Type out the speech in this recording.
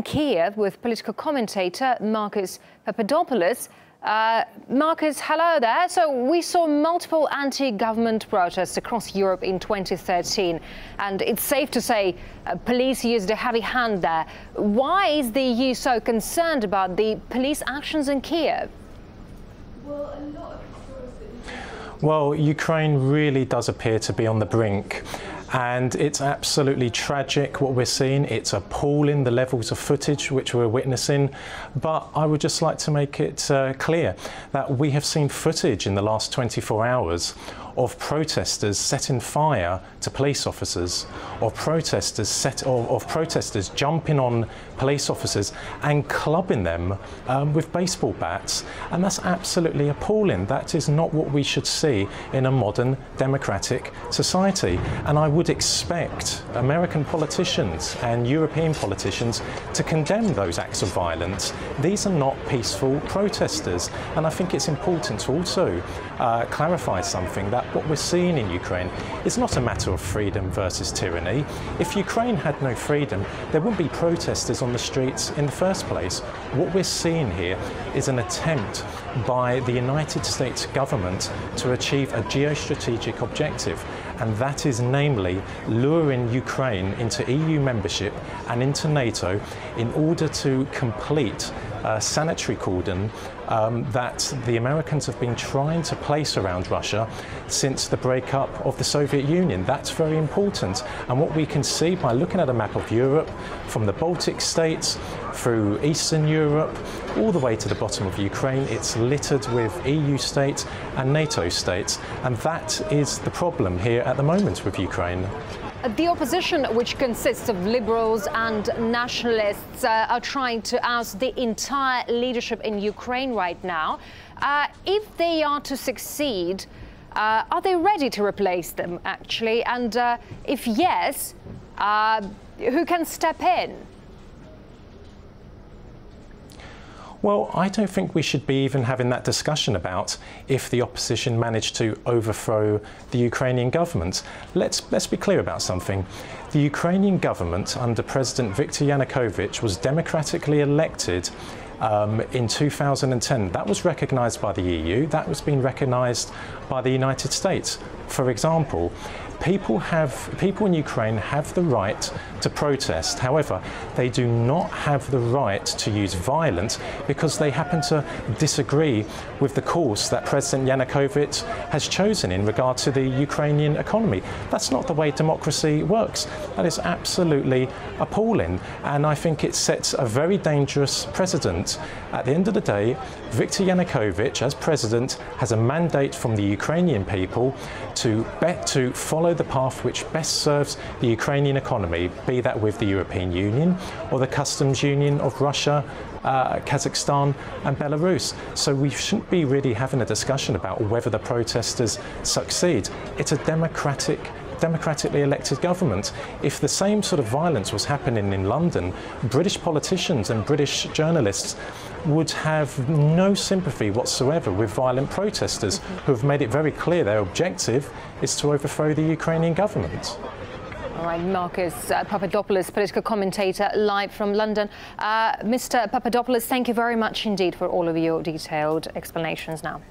Kiev with political commentator Marcus Papadopoulos. Marcus, hello there. So we saw multiple anti-government protests across Europe in 2013, and it's safe to say police used a heavy hand there. Why is the EU so concerned about the police actions in Kiev? Well, Ukraine really does appear to be on the brink. And it's absolutely tragic what we're seeing. It's appalling, the levels of footage which we're witnessing. But I would just like to make it clear that we have seen footage in the last 24 hours of protesters setting fire to police officers, of protesters jumping on police officers and clubbing them with baseball bats. And that's absolutely appalling. That is not what we should see in a modern democratic society. And I would expect American politicians and European politicians to condemn those acts of violence. These are not peaceful protesters. And I think it's important to also clarify something, that what we're seeing in Ukraine is not a matter of freedom versus tyranny. If Ukraine had no freedom, there wouldn't be protesters on the streets in the first place. What we're seeing here is an attempt by the United States government to achieve a geostrategic objective, and that is namely luring Ukraine into EU membership and into NATO in order to complete a sanitary cordon that the Americans have been trying to place around Russia since the breakup of the Soviet Union. That's very important. And what we can see by looking at a map of Europe, from the Baltic states through Eastern Europe, all the way to the bottom of Ukraine, it's littered with EU states and NATO states. And that is the problem here at the moment with Ukraine. The opposition, which consists of liberals and nationalists, are trying to oust the entire leadership in Ukraine right now. If they are to succeed, are they ready to replace them, actually? And if yes, who can step in? Well, I don't think we should be even having that discussion about if the opposition managed to overthrow the Ukrainian government. Let's be clear about something. The Ukrainian government under President Viktor Yanukovych was democratically elected in 2010. That was recognised by the EU. That was being recognised by the United States. For example, people in Ukraine have the right to protest. However, they do not have the right to use violence because they happen to disagree with the course that President Yanukovych has chosen in regard to the Ukrainian economy. That's not the way democracy works. That is absolutely appalling. And I think it sets a very dangerous precedent. At the end of the day, Viktor Yanukovych, as president, has a mandate from the Ukrainian people to follow the path which best serves the Ukrainian economy, be that with the European Union or the customs union of Russia, Kazakhstan and Belarus. So we shouldn't be really having a discussion about whether the protesters succeed. It's a democratically elected government. If the same sort of violence was happening in London, British politicians and British journalists would have no sympathy whatsoever with violent protesters who have made it very clear their objective is to overthrow the Ukrainian government. All right, Marcus Papadopoulos, political commentator, live from London. Mr. Papadopoulos, thank you very much indeed for all of your detailed explanations now.